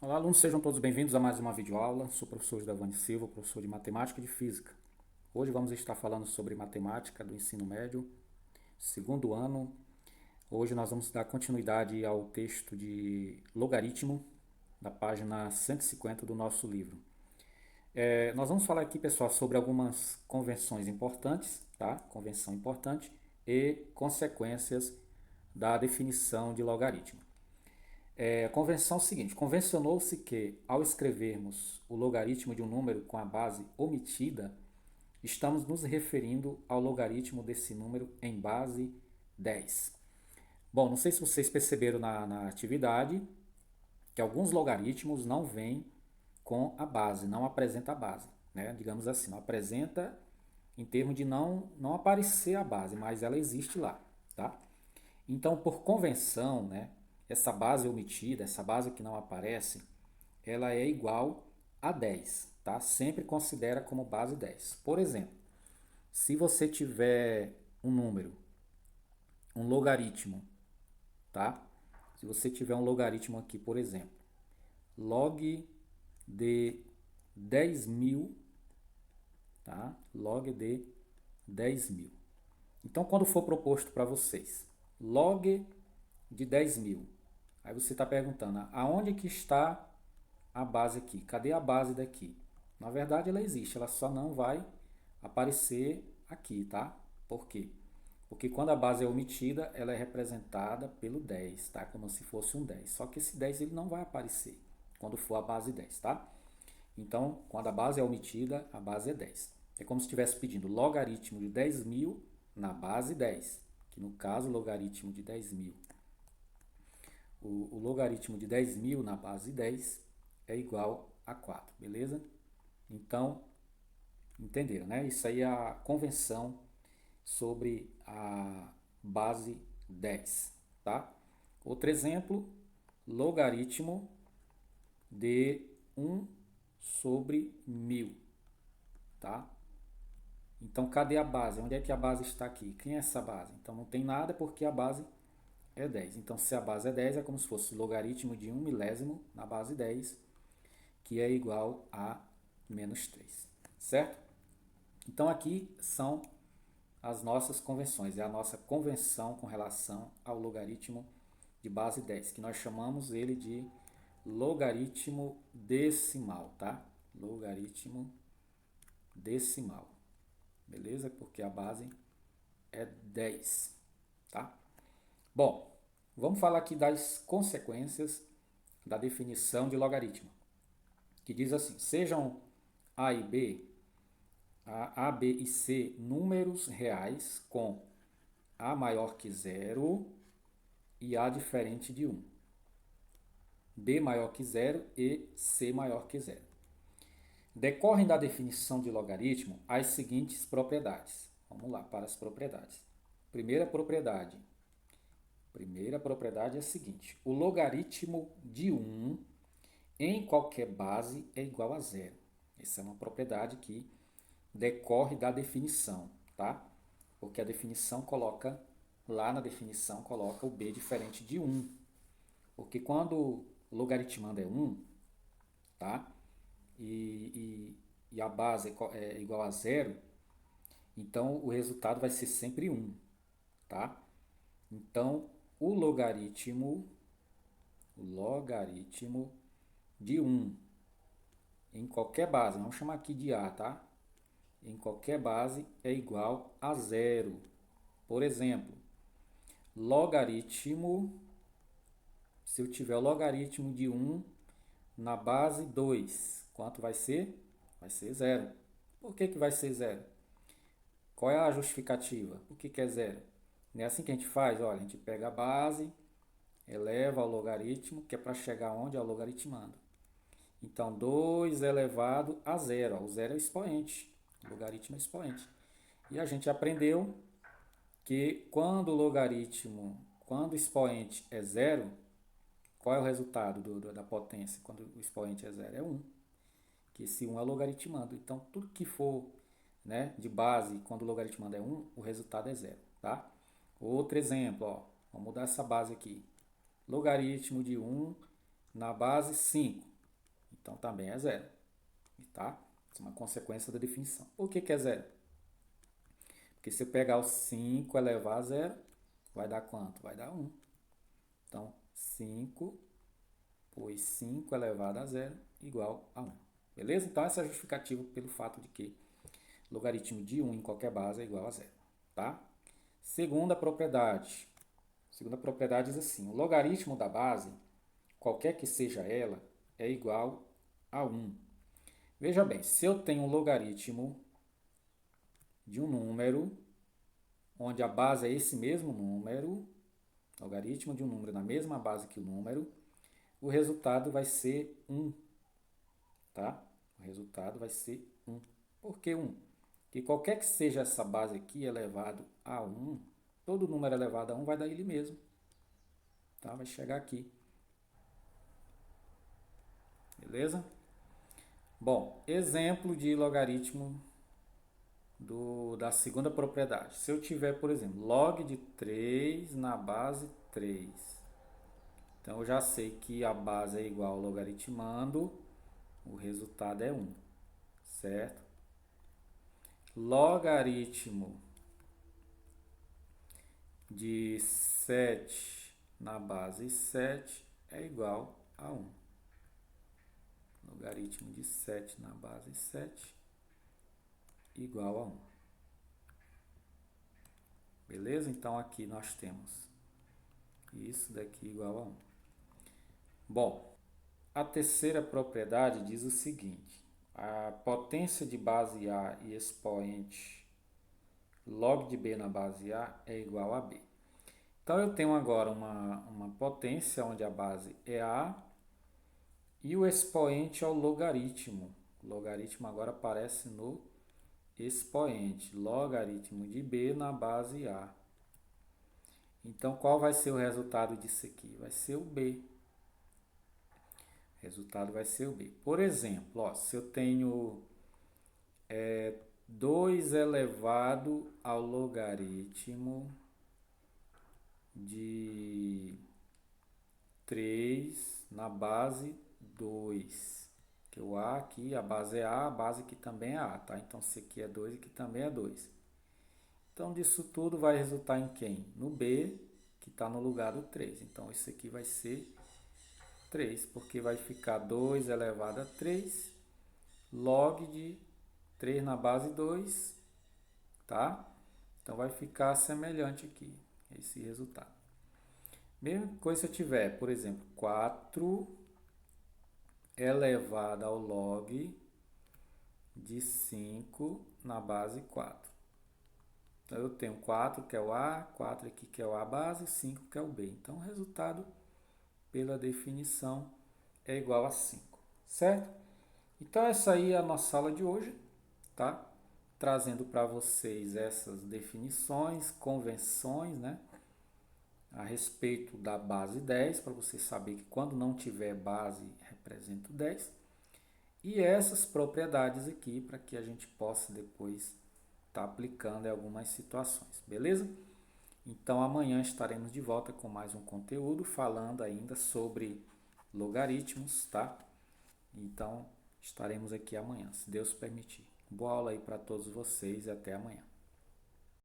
Olá, alunos, sejam todos bem-vindos a mais uma videoaula. Sou o professor Giovanni Silva, professor de Matemática e de Física. Hoje vamos estar falando sobre matemática do ensino médio, segundo ano. Hoje nós vamos dar continuidade ao texto de logaritmo, da página 150 do nosso livro. Nós vamos falar aqui, pessoal, sobre algumas convenções importantes, tá? Convenção importante e consequências da definição de logaritmo. A convenção é o seguinte: convencionou-se que, ao escrevermos o logaritmo de um número com a base omitida, estamos nos referindo ao logaritmo desse número em base 10. Bom, não sei se vocês perceberam na atividade que alguns logaritmos não vêm com a base, não apresenta a base, né? Digamos assim, não apresenta em termos de não aparecer a base, mas ela existe lá, tá? Então, por convenção, né, essa base omitida, essa base que não aparece, ela é igual a 10, tá? Sempre considera como base 10. Por exemplo, se você tiver um número, um logaritmo, tá? Se você tiver um logaritmo aqui, por exemplo, log de 10.000, tá? Log de 10.000. Então, quando for proposto para vocês, log de 10.000, aí você está perguntando, aonde que está a base aqui? Cadê a base daqui? Na verdade, ela existe, ela só não vai aparecer aqui, tá? Por quê? Porque quando a base é omitida, ela é representada pelo 10, tá? Como se fosse um 10. Só que esse 10 ele não vai aparecer quando for a base 10, tá? Então, quando a base é omitida, a base é 10. É como se estivesse pedindo logaritmo de 10.000 na base 10, que no caso, logaritmo de 10.000. O logaritmo de 10.000 na base 10 é igual a 4, beleza? Então, entenderam, né? Isso aí é a convenção sobre a base 10, tá? Outro exemplo, logaritmo de 1/1000, tá? Então, cadê a base? Onde é que a base está aqui? Quem é essa base? Então, não tem nada porque a base é 10. Então, se a base é 10, é como se fosse logaritmo de 1/1000 na base 10, que é igual a menos 3, certo? Então, aqui são as nossas convenções. É a nossa convenção com relação ao logaritmo de base 10, que nós chamamos ele de logaritmo decimal, tá? Logaritmo decimal, beleza? Porque a base é 10, tá? Bom, vamos falar aqui das consequências da definição de logaritmo, que diz assim: sejam A e B, A, B e C números reais com A maior que zero e A diferente de 1, B maior que zero e C maior que zero. Decorrem da definição de logaritmo as seguintes propriedades. Vamos lá para as propriedades. Primeira propriedade. Primeira propriedade é a seguinte: o logaritmo de 1 em qualquer base é igual a zero. Essa é uma propriedade que decorre da definição, tá? Porque a definição coloca, lá na definição, coloca o b diferente de 1. Porque quando logaritmando é 1, tá? E a base é igual a zero, então o resultado vai ser sempre 1, tá? Então, o logaritmo de 1 em qualquer base, vamos chamar aqui de A, tá? Em qualquer base é igual a zero. Por exemplo, logaritmo, se eu tiver o logaritmo de 1 na base 2, quanto vai ser? Vai ser zero. Por que vai ser zero? Qual é a justificativa? Por que é zero? Não é assim que a gente faz? Olha, a gente pega a base, eleva ao logaritmo, que é para chegar onde? Ao logaritmando. Então, 2 elevado a zero. O zero é o expoente. O logaritmo é expoente. E a gente aprendeu que quando o expoente é zero, qual é o resultado da potência? Quando o expoente é zero, é 1. Que esse 1 é logaritmando. Então, tudo que for, né, de base, quando o logaritmando é 1, o resultado é zero, tá? Outro exemplo, ó, vamos mudar essa base aqui. Logaritmo de 1 na base 5. Então também é zero, tá? Isso é uma consequência da definição. Por que é zero? Porque se eu pegar o 5 elevado a zero, vai dar quanto? Vai dar 1. Então, 5, pois 5 elevado a zero igual a 1. Beleza? Então, essa é a justificativa pelo fato de que logaritmo de 1 em qualquer base é igual a zero, tá? Segunda propriedade. Segunda propriedade diz assim: o logaritmo da base, qualquer que seja ela, é igual a 1. Veja bem, se eu tenho um logaritmo de um número, onde a base é esse mesmo número, logaritmo de um número na mesma base que o número, o resultado vai ser 1, tá? O resultado vai ser 1. Por que 1? Porque qualquer que seja essa base aqui elevado a 1, todo número elevado a 1 vai dar ele mesmo, tá? Vai chegar aqui. Beleza? Bom, exemplo de logaritmo da segunda propriedade. Se eu tiver, por exemplo, log de 3 na base 3. Então, eu já sei que a base é igual ao logaritmando, o resultado é 1, certo? Logaritmo de 7 na base 7 é igual a 1. Logaritmo de 7 na base 7 igual a 1. Beleza? Então, aqui nós temos isso daqui igual a 1. Bom, a terceira propriedade diz o seguinte: a potência de base A e expoente log de B na base A é igual a B. Então, eu tenho agora uma potência onde a base é A e o expoente é o logaritmo. O logaritmo agora aparece no expoente, logaritmo de B na base A. Então, qual vai ser o resultado disso aqui? Vai ser o B. O resultado vai ser o B. Por exemplo, ó, se eu tenho 2 elevado ao logaritmo de 3 na base 2. Que o A aqui, a base é A base aqui também é A, tá? Então, esse aqui é 2 e aqui também é 2. Então, disso tudo vai resultar em quem? No B, que está no lugar do 3. Então, esse aqui vai ser 3, porque vai ficar 2 elevado a 3, log de 3 na base 2, tá? Então, vai ficar semelhante aqui, esse resultado. Mesma coisa se eu tiver, por exemplo, 4 elevado ao log de 5 na base 4. Então, eu tenho 4 que é o A, 4 aqui que é o A base, 5 que é o B. Então, o resultado, pela definição, é igual a 5, certo? Então, essa aí é a nossa aula de hoje, tá? Trazendo para vocês essas definições, convenções, né? A respeito da base 10, para você saber que quando não tiver base, representa o 10. E essas propriedades aqui, para que a gente possa depois estar aplicando em algumas situações, beleza? Então, amanhã estaremos de volta com mais um conteúdo, falando ainda sobre logaritmos, tá? Então, estaremos aqui amanhã, se Deus permitir. Boa aula aí para todos vocês e até amanhã.